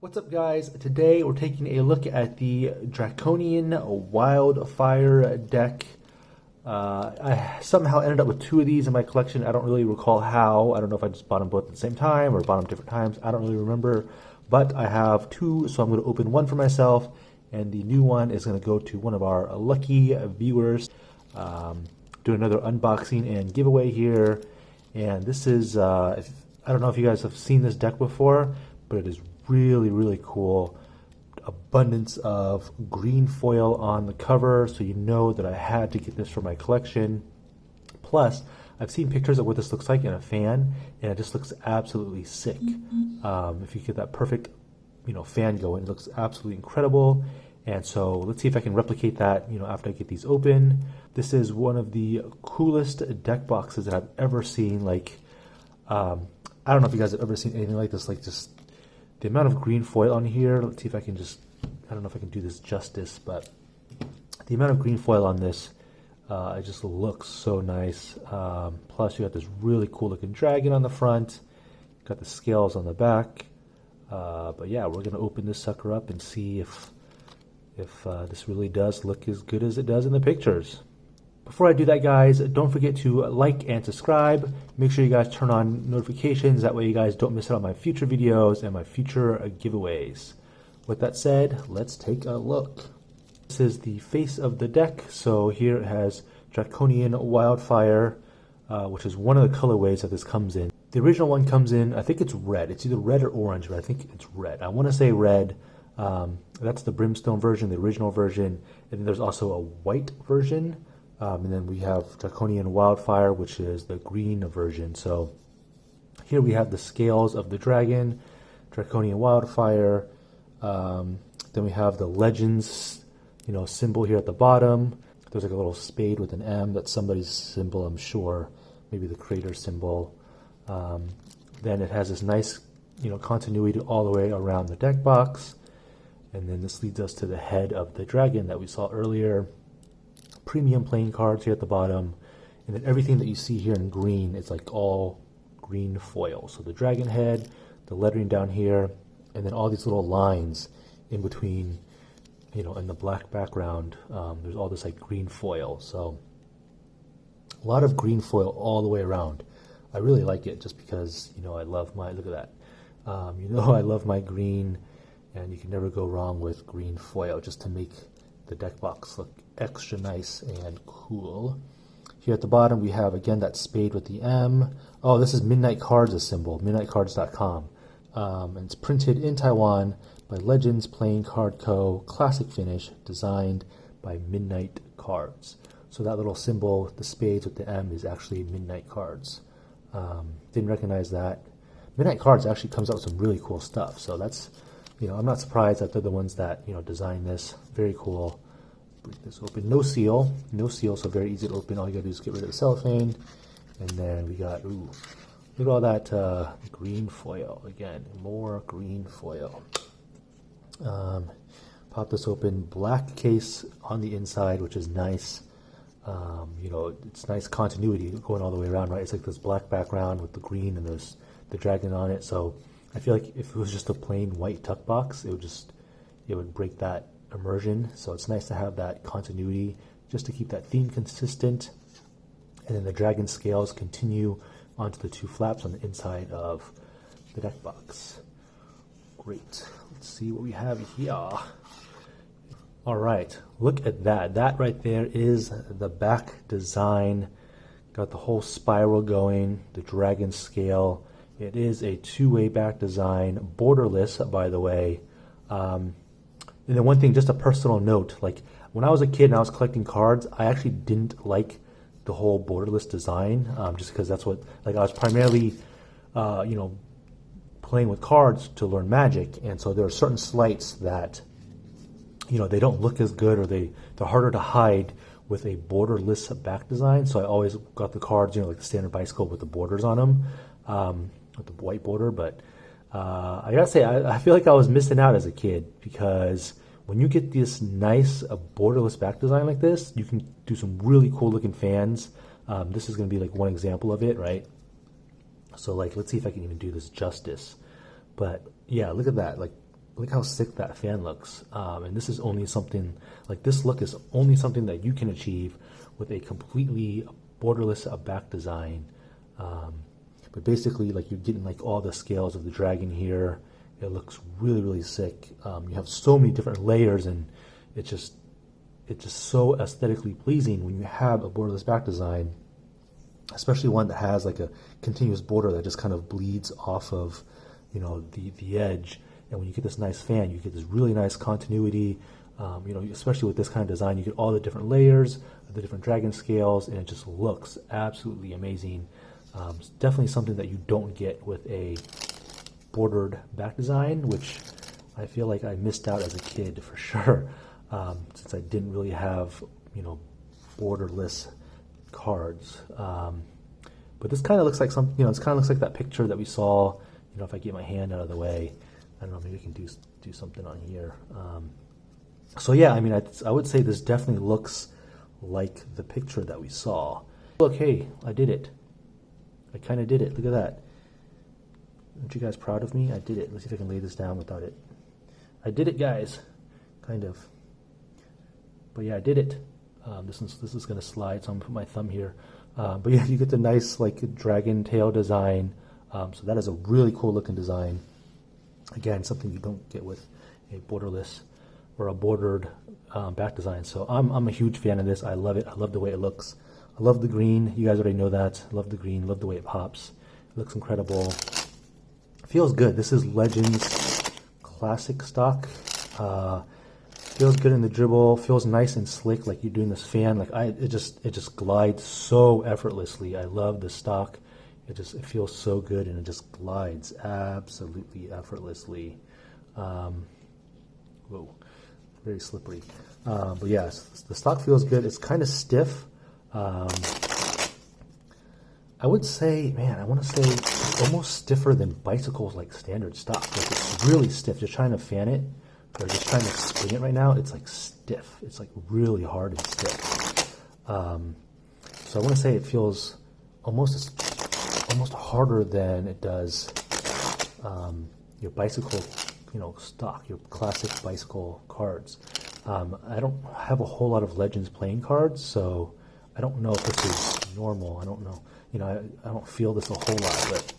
What's up, guys? Today we're taking a look at the Draconian Wildfire deck. I somehow ended up with two of these in my collection. I don't really recall how. I don't know if I just bought them both at the same time or bought them different times. I don't really remember. But I have two, so I'm going to open one for myself, and the new one is going to go to one of our lucky viewers. Do another unboxing and giveaway here. And this is, I don't know if you guys have seen this deck before, but it is really cool. Abundance of green foil on the cover, so you know that I had to get this for my collection. Plus, I've seen pictures of what this looks like in a fan, and it just looks absolutely sick. If you get that perfect, fan going, it looks absolutely incredible. And so let's see if I can replicate that, after I get these open. This is one of the coolest deck boxes that I've ever seen. Like, I don't know if you guys have ever seen anything like this. Like, just the amount of green foil on here. Let's see if I can I don't know if I can do this justice, but the amount of green foil on this, it just looks so nice. Plus you got this really cool looking dragon on the front, got the scales on the back. But yeah, we're gonna open this sucker up and see if this really does look as good as it does in the pictures. Before I do that, guys, don't forget to like and subscribe. Make sure you guys turn on notifications. That way you guys don't miss out on my future videos and my future giveaways. With that said, let's take a look. This is the face of the deck. So here it has Draconian Wildfire, which is one of the colorways that this comes in. The original one comes in, I think it's red. It's either red or orange, but I think it's red. I want to say red. That's the Brimstone version, the original version. And then there's also a white version. And then we have Draconian Wildfire, which is the green version. So here we have the scales of the dragon, Draconian Wildfire. Then we have the legends, symbol here at the bottom. There's like a little spade with an M. That's somebody's symbol, I'm sure. Maybe the creator symbol. Then it has this nice, continuity all the way around the deck box. And then this leads us to the head of the dragon that we saw earlier. Premium playing cards here at the bottom, and then everything that you see here in green is like all green foil. So the dragon head, the lettering down here, and then all these little lines in between, in the black background. There's all this like green foil. So a lot of green foil all the way around. I really like it just because I love my, look at that. I love my green, and you can never go wrong with green foil just to make the deck box look extra nice and cool. Here at the bottom we have again that spade with the M. Oh, this is Midnight Cards, a symbol, midnightcards.com. And it's printed in Taiwan by Legends Playing Card Co. Classic finish, designed by Midnight Cards. So that little symbol, the spades with the M, is actually Midnight Cards. Didn't recognize that. Midnight Cards actually comes out with some really cool stuff. So that's, I'm not surprised that they're the ones that, designed this. Very cool. Break this open. No seal, so very easy to open. All you gotta do is get rid of the cellophane. And then we got, look at all that green foil. Again, more green foil. Pop this open. Black case on the inside, which is nice. It's nice continuity going all the way around, right? It's like this black background with the green and there's the dragon on it. So I feel like if it was just a plain white tuck box, it would break that immersion. So it's nice to have that continuity just to keep that theme consistent. And then the dragon scales continue onto the two flaps on the inside of the deck box. Great. Let's see what we have here. All right, look at that. That right there is the back design. Got the whole spiral going, the dragon scale. It is a two-way back design, borderless, by the way. And then one thing, just a personal note, like when I was a kid and I was collecting cards, I actually didn't like the whole borderless design, just because that's what, like I was primarily, playing with cards to learn Magic. And so there are certain sleights that, they don't look as good, or they're harder to hide with a borderless back design. So I always got the cards, like the standard bicycle with the borders on them, with the white border. But I gotta say, I feel like I was missing out as a kid, because when you get this nice borderless back design like this, you can do some really cool looking fans. This is going to be like one example of it, right? So like, let's see if I can even do this justice. But yeah, look at that. Like look how sick that fan looks. And this is only something, like this look is only something that you can achieve with a completely borderless back design. But basically, like you're getting like all the scales of the dragon here. It looks really, really sick. You have so many different layers, and it's just so aesthetically pleasing when you have a borderless back design, especially one that has like a continuous border that just kind of bleeds off of, you know, the edge. And when you get this nice fan, you get this really nice continuity. You know, especially with this kind of design, you get all the different layers, the different dragon scales, and it just looks absolutely amazing. It's definitely something that you don't get with a bordered back design, which I feel like I missed out as a kid for sure, since I didn't really have, you know, borderless cards. But this kind of looks like some, you know, this kind of looks like that picture that we saw. You know, if I get my hand out of the way, I don't know, maybe I can do something on here. So yeah, I mean, I would say this definitely looks like the picture that we saw. Look, hey, I did it. I kind of did it. Look at that. Aren't you guys proud of me? I did it. Let's see if I can lay this down without it. I did it, guys. Kind of. But yeah, I did it. This is going to slide, so I'm going to put my thumb here. But yeah, you get the nice like dragon tail design. So that is a really cool looking design. Again, something you don't get with a borderless or a bordered back design. So I'm a huge fan of this. I love it. I love the way it looks. I love the green. You guys already know that. I love the green. Love the way it pops. It looks incredible. Feels good. This is Legends Classic stock. Feels good in the dribble. Feels nice and slick, like you're doing this fan. Like it just glides so effortlessly. I love the stock. It feels so good, and it just glides absolutely effortlessly. Whoa, very slippery. But yes, the stock feels good. It's kind of stiff. I would say, man, I want to say it's almost stiffer than Bicycle's like standard stock. Like it's really stiff. Just trying to fan it or just trying to spring it right now, it's like stiff. It's like really hard and stiff. So I want to say it feels almost harder than it does your Bicycle, you know, stock, your classic Bicycle cards. I don't have a whole lot of Legends playing cards, so I don't know if this is normal. I don't know. You know, I don't feel this a whole lot, but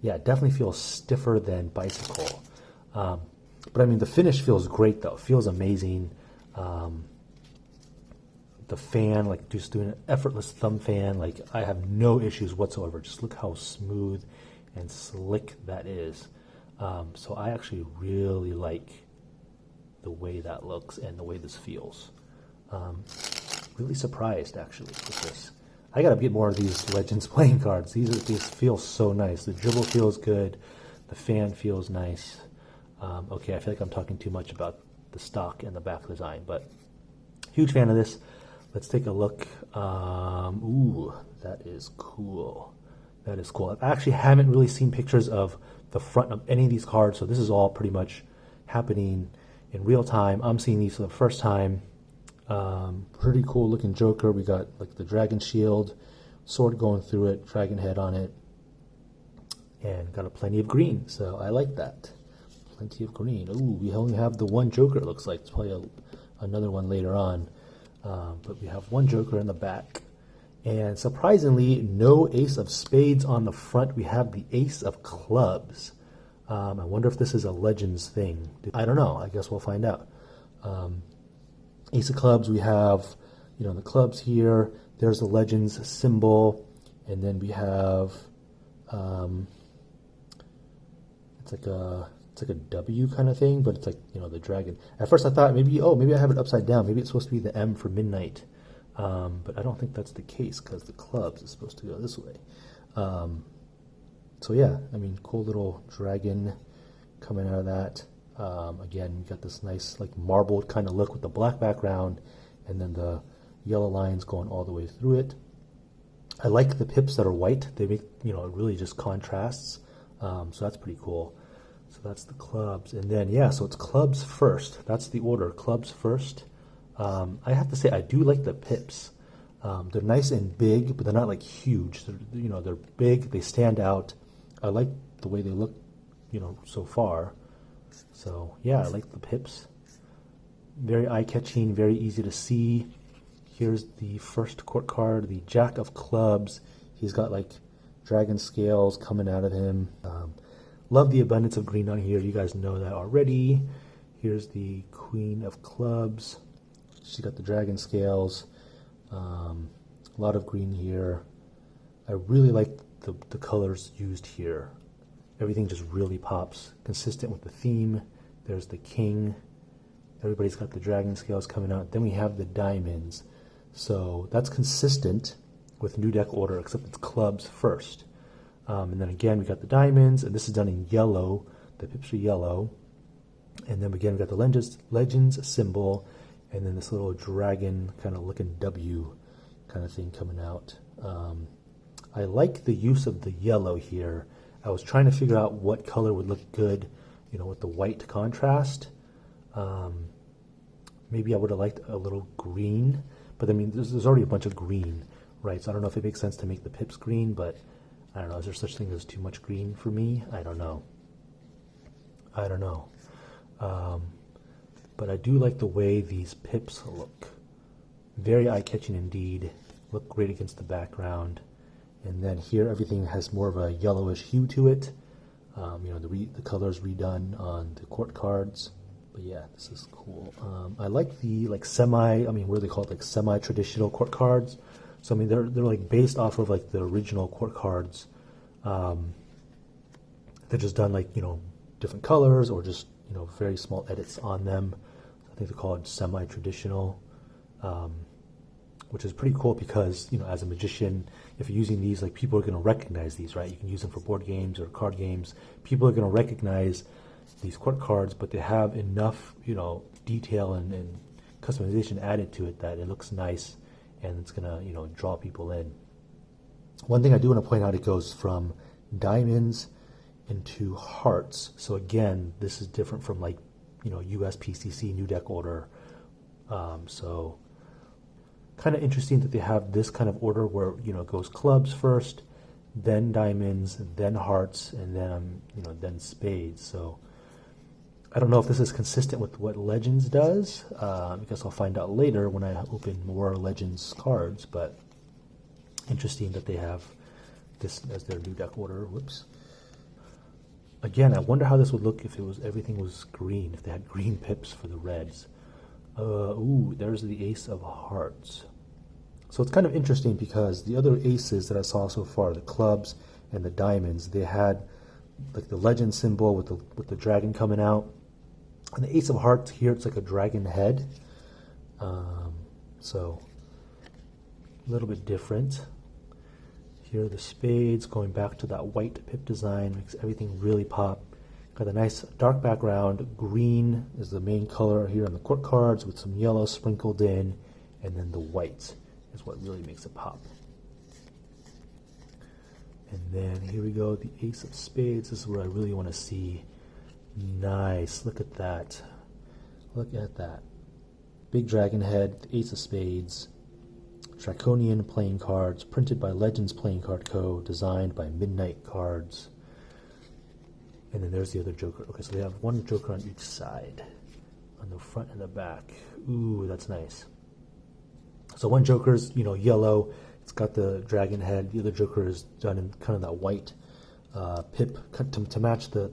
yeah, it definitely feels stiffer than Bicycle. But I mean, the finish feels great though. It feels amazing. The fan, like just doing an effortless thumb fan, like I have no issues whatsoever. Just look how smooth and slick that is. So I actually really like the way that looks and the way this feels. Really surprised actually with this. I gotta get more of these Legends playing cards. These feel so nice. The dribble feels good. The fan feels nice. Okay, I feel like I'm talking too much about the stock and the back design, but huge fan of this. Let's take a look. Ooh, that is cool. That is cool. I actually haven't really seen pictures of the front of any of these cards, so this is all pretty much happening in real time. I'm seeing these for the first time. Pretty cool looking Joker. We got like the dragon shield, sword going through it, dragon head on it, and got a plenty of green. So I like that. Plenty of green. Ooh, we only have the one Joker, it looks like. It's probably another one later on. But we have one Joker in the back. And surprisingly, no Ace of Spades on the front. We have the Ace of Clubs. I wonder if this is a Legends thing. I don't know. I guess we'll find out. Ace of Clubs, we have, you know, the clubs here. There's the Legends symbol. And then we have, it's like a W kind of thing, but it's like, you know, the dragon. At first I thought maybe I have it upside down. Maybe it's supposed to be the M for midnight. But I don't think that's the case because the clubs is supposed to go this way. So yeah, I mean, cool little dragon coming out of that. Again, we got this nice like marbled kind of look with the black background and then the yellow lines going all the way through it. I like the pips that are white. They make, you know, it really just contrasts. So that's pretty cool. So that's the clubs. And then, yeah, so it's clubs first. That's the order, clubs first. I have to say, I do like the pips. They're nice and big, but they're not like huge. They're, you know, they're big, they stand out. I like the way they look, you know, so far. So yeah, I like the pips. Very eye-catching, very easy to see. Here's the first court card, the Jack of Clubs. He's got like dragon scales coming out of him. Love the abundance of green on here. You guys know that already. Here's the Queen of Clubs. She's got the dragon scales. A lot of green here. I really like the colors used here. Everything just really pops, consistent with the theme. There's the king. Everybody's got the dragon scales coming out. Then we have the diamonds. So that's consistent with new deck order, except it's clubs first. And then again, we got the diamonds, and this is done in yellow. The pips are yellow. And then again, we got the legends symbol, and then this little dragon kind of looking W kind of thing coming out. I like the use of the yellow here. I was trying to figure out what color would look good, you know, with the white contrast. Maybe I would have liked a little green, but I mean, there's already a bunch of green, right? So I don't know if it makes sense to make the pips green, but I don't know. Is there such thing as too much green for me? I don't know. But I do like the way these pips look. Very eye-catching indeed. Look great against the background. And then here, everything has more of a yellowish hue to it. You know, the colors redone on the court cards. But yeah, this is cool. I like the what do they call it? Like semi-traditional court cards. So I mean, they're like based off of like the original court cards. They're just done like, you know, different colors or just, you know, very small edits on them. I think they're called semi-traditional, which is pretty cool because, you know, as a magician, if you're using these, like, people are going to recognize these, right? You can use them for board games or card games. People are going to recognize these court cards, but they have enough, you know, detail and customization added to it that it looks nice and it's going to, you know, draw people in. One thing I do want to point out, it goes from diamonds into hearts. So again, this is different from like, you know, USPCC new deck order. So kind of interesting that they have this kind of order where, you know, it goes clubs first, then diamonds, then hearts, and then, you know, then spades. So I don't know if this is consistent with what Legends does. I guess I'll find out later when I open more Legends cards, but interesting that they have this as their new deck order. Whoops. Again, I wonder how this would look if everything was green, if they had green pips for the reds. Ooh, there's the Ace of Hearts. So it's kind of interesting because the other aces that I saw so far, the clubs and the diamonds, they had like the legend symbol with the dragon coming out. And the Ace of Hearts here, it's like a dragon head. So a little bit different. Here are the spades, going back to that white pip design, makes everything really pop. Got a nice dark background. Green is the main color here on the court cards with some yellow sprinkled in, and then the white is what really makes it pop. And then here we go, the Ace of Spades. This is where I really want to see. Nice, look at that. Look at that. Big dragon head, the Ace of Spades. Draconian playing cards, printed by Legends Playing Card Co., designed by Midnight Cards. And then there's the other Joker. Okay, so they have one Joker on each side, on the front and the back. Ooh, that's nice. So one Joker's, you know, yellow. It's got the dragon head. The other Joker is done in kind of that white pip to match the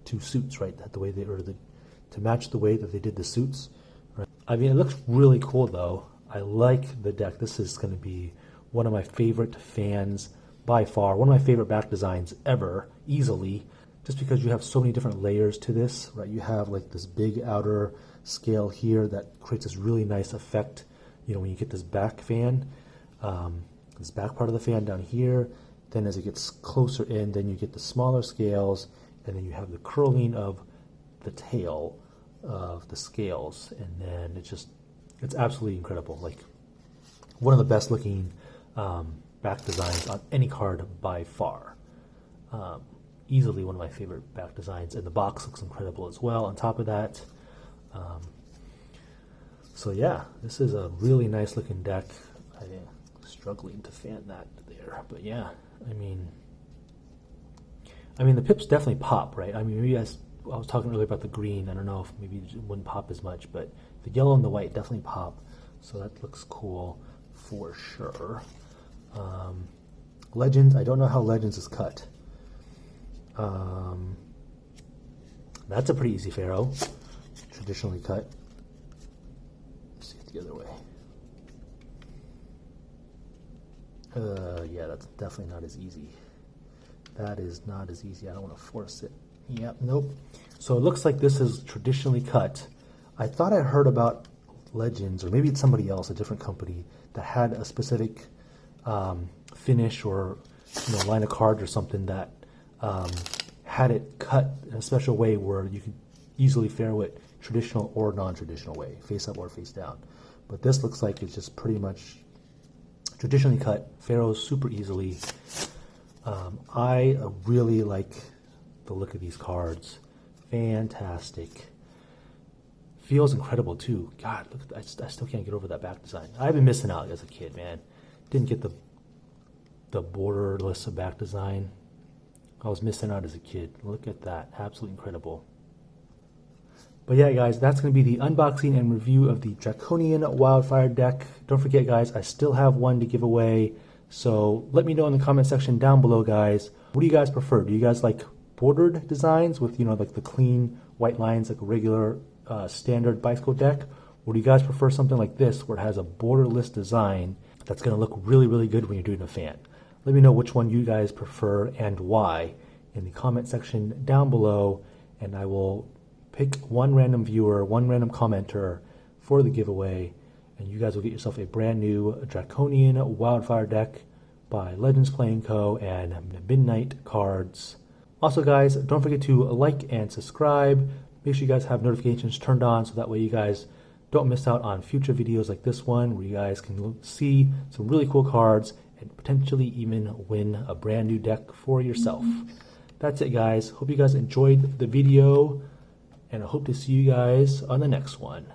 two suits, right? To match the way that they did the suits. Right? I mean, it looks really cool though. I like the deck. This is going to be one of my favorite fans by far. One of my favorite back designs ever, easily. Just because you have so many different layers to this, right? You have like this big outer scale here that creates this really nice effect. You know, when you get this back fan, this back part of the fan down here, then as it gets closer in, then you get the smaller scales, and then you have the curling of the tail of the scales, and then it's absolutely incredible. Like one of the best looking back designs on any card by far. Easily one of my favorite back designs, and the box looks incredible as well on top of that. So yeah, this is a really nice looking deck. I'm struggling to fan that there, but yeah, I mean the pips definitely pop, right? I mean, maybe I was talking earlier about the green. I don't know if maybe it wouldn't pop as much, but the yellow and the white definitely pop. So that looks cool for sure. Legends, I don't know how Legends is cut. That's a pretty easy Pharaoh, traditionally cut. Let's see it the other way. Yeah, that's definitely not as easy. That is not as easy. I don't want to force it. Yep, nope. So it looks like this is traditionally cut. I thought I heard about Legends, or maybe it's somebody else, a different company, that had a specific finish or line of cards or something that had it cut in a special way where you could easily Pharaoh it traditional or non-traditional way, face up or face down. But this looks like it's just pretty much traditionally cut, Pharaohs super easily. I really like the look of these cards. Fantastic. Feels incredible too. God, look, I still can't get over that back design. I've been missing out as a kid, man. Didn't get the borderless back design. I was missing out as a kid. Look at that. Absolutely incredible. But yeah, guys, that's going to be the unboxing and review of the Draconian Wildfire deck. Don't forget, guys, I still have one to give away. So let me know in the comment section down below, guys. What do you guys prefer? Do you guys like bordered designs with, like the clean white lines like a regular standard bicycle deck? Or do you guys prefer something like this where it has a borderless design that's going to look really, really good when you're doing a fan? Let me know which one you guys prefer and why in the comment section down below, and I will pick one random viewer, one random commenter for the giveaway, and you guys will get yourself a brand new Draconian Wildfire deck by Legends Playing Co. and Midnight Cards. Also, guys, don't forget to like and subscribe. Make sure you guys have notifications turned on so that way you guys don't miss out on future videos like this one where you guys can see some really cool cards and potentially even win a brand new deck for yourself. That's it, guys. Hope you guys enjoyed the video, and I hope to see you guys on the next one.